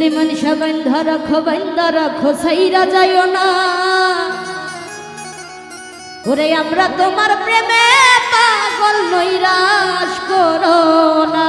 মনীষা বান্ধা রাখো সাইরা যাইও না ওরে আমরা তোমার প্রেমে পাগল নৈরাশ করো না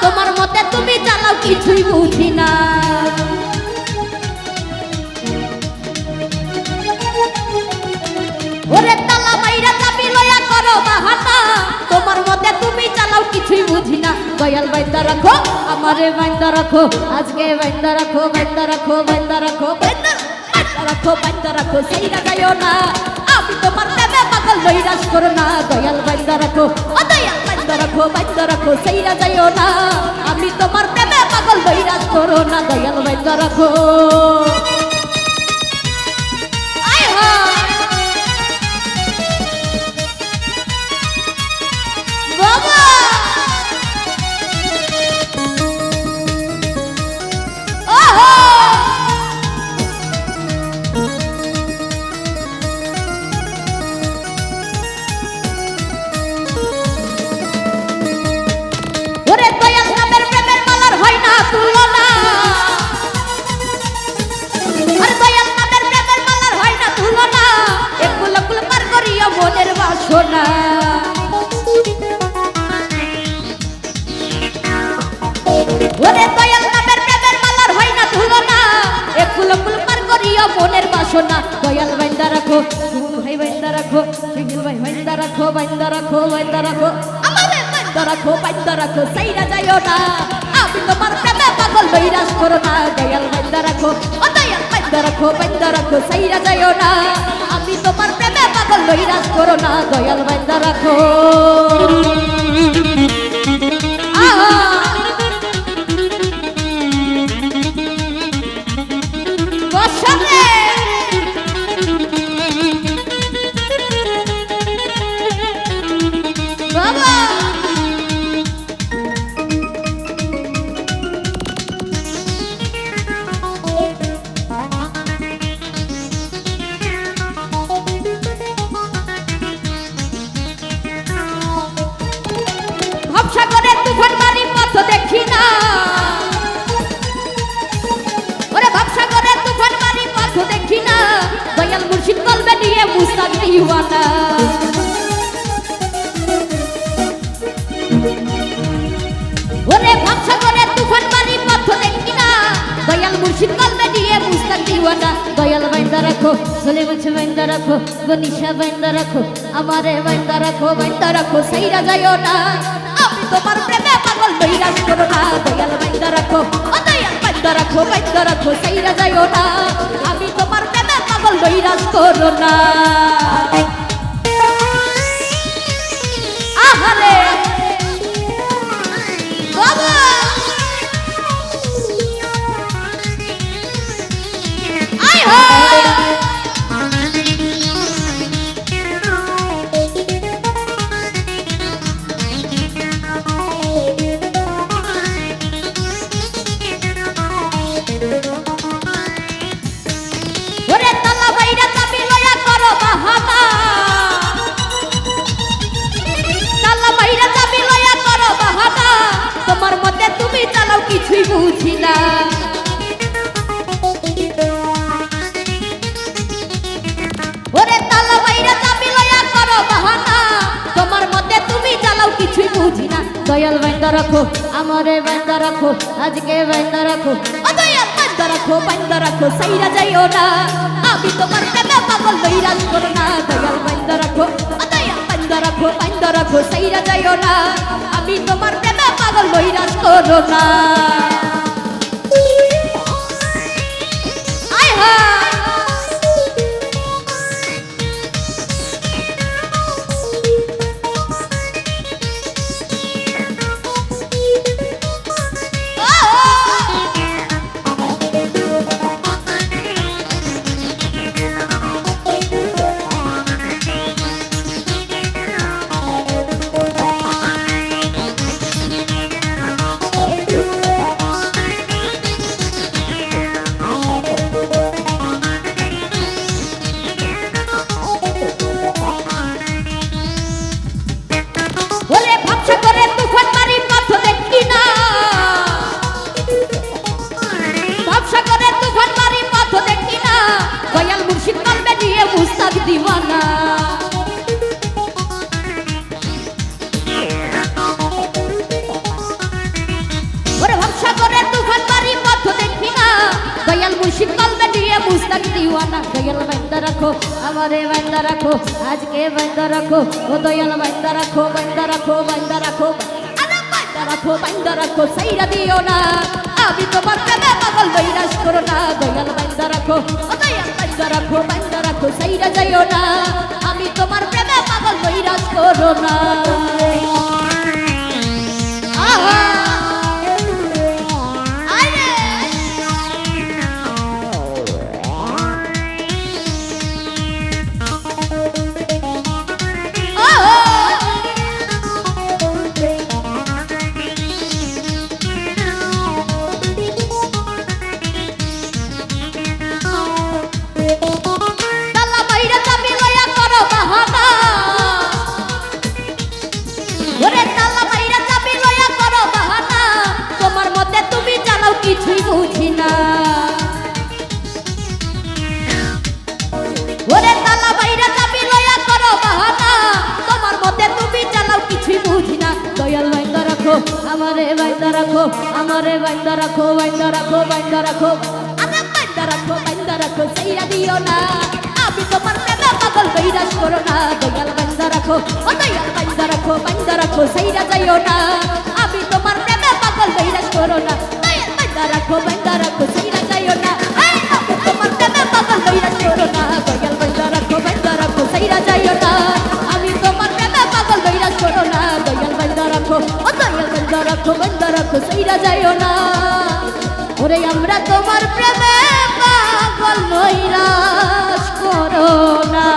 তোমার মতে তুমি চালাও কিছুই বুঝি না ওরে তালা বাইরা চাবি লয়া করো বাহানা তোমার মতে তুমি চালাও কিছুই বুঝি না দয়াল বাইন্দা রাখো আমারে বাইন্দা রাখো আজকে বাইন্দা রাখো বাইন্দা রাখো বাইন্দা রাখো বাইন্দা রাখো বাইন্দা রাখো সাইরা যাইও না আমি তোমার প্রেমে পাগল নৈরাশ করো না দয়াল বাইন্দা রাখো ও দয়াল বাইন্দা রাখো সাইরা যাইও না আমি তোমার প্রেমে পাগল নৈরাশ করো না দয়াল বাইন্দা রাখো মনের বাসনা ওরে দয়াল নামের প্রেমের মালার হয় না তুলনা একুল কুল পার করিয়া মনের বাসনা দয়াল বাইন্দা রাখো সুমন ভাই বাইন্দা রাখো সিঙ্গেল ভাই বাইন্দা রাখো বাইন্দা রাখো বাইন্দা রাখো আমাদের বাইন্দা রাখো সাইরা যাইও না আমি তোমার প্রেমে পাগল নৈরাশ করো না দয়াল বাইন্দা রাখো ও দয়াল বাইন্দা রাখো সাইরা যাইও না আমি তোমার প্রেমে পাগল নৈরাশ করো না দয়াল বাইন্দা রাখো সাগরের তুফান মারি পথ দেখি না ওরে ভাবসাগরের তুফান মারি পথ দেখি না দয়াল মুর্শিদ কলবে নিয়ে মুস্তাক দিওয়ানা ওরে ভাবসাগরের তুফান মারি পথ দেখি না দয়াল মুর্শিদ কলবে নিয়ে মুস্তাক দিওয়ানা দয়াল বাইন্দা রাখো সলিমুছ বাইন্দা রাখো গনিশা বাইন্দা রাখো আমারে বাইন্দা রাখো সাইরা যাইও না তোমার প্রেমে পাগল নৈরাশ করো না দয়াল বাইন্দা রাখো ও দয়াল বাইন্দা রাখো সাইরা যাইও না আমি তোমার প্রেমে পাগল নৈরাশ করো না আহারে বাবা আয় হয় তোমার মতে তুমি চালাও কিছুই বুঝি না ওরে তালা বাইরা চাবি লয়া করো বাহানা তোমার মতে তুমি চালাও কিছুই বুঝি না দয়াল বাইন্দা রাখো আমারে বাইন্দা রাখো আজকে বাইন্দা রাখো ও দয়াল বাইন্দা রাখো সাইরা যাইও না আমি তোমার প্রেমে পাগল নৈরাশ করো না দয়াল বাইন্দা রাখো ও দয়াল বাইন্দা রাখো সাইরা যাইও না আমি তোমার করো না আয় হায় ওরে ভাবছা করে তুফান মারি পথ দেখি না ভাবছা করে তুফান মারি পথ দেখি না দয়াল মুর্শিদ কলবে নিয়ে মুস্তাক দিওয়ানা ওরে ভাবছা করে তুফান মারি পথ দেখি না দয়াল মুর্শিদ কলবে নিয়ে মুস্তাক দিওয়ানা দয়াল বাইন্দা রাখো আমারে বাইন্দা রাখো আজকে বাইন্দা রাখো ও দয়াল বাইন্দা রাখো বাইন্দা রাখো বাইন্দা রাখো আরে বাইন্দা রাখো বাইন্দা রাখো সাইরা দিও না আমি তোমার প্রেমে পাগল বৈরাশ করো না দয়াল বাইন্দা রাখো ও দয়াল বাইন্দা রাখো সাইরা যাইও না আমি তোমার প্রেমে পাগল বৈরাশ করো না আহা কিছুই বুঝি না ওরে তালা বাইরা চাবি লয়া করো বাহানা তোমার মতে তুমি চালাও কিছুই বুঝি না দয়াল বাইন্দা রাখো আমারে বাইন্দা রাখো আমারে বাইন্দা রাখো বাইন্দা রাখো বাইন্দা রাখো আরে বাইন্দা রাখো সাইরা দিও না আমি তোমার প্রেমে পাগল বৈরাশ করো না দয়াল বাইন্দা রাখো ও দয়াল বাইন্দা রাখো সাইরা যাইও না আমি তোমার প্রেমে পাগল বৈরাশ করো না বাইন্দা রাখো সাইরা যাইও না আমি তোমার প্রেমে পাগল বৈরাশ করো না দয়াল বাইন্দা রাখো সাইরা যাইও না আমি তোমার প্রেমে পাগল বৈরাশ করো না দয়াল বাইন্দা রাখো ও দয়াল বাইন্দা রাখো সাইরা যাইও না ওরে আমরা তোমার প্রেমে পাগল বৈরাশ করো না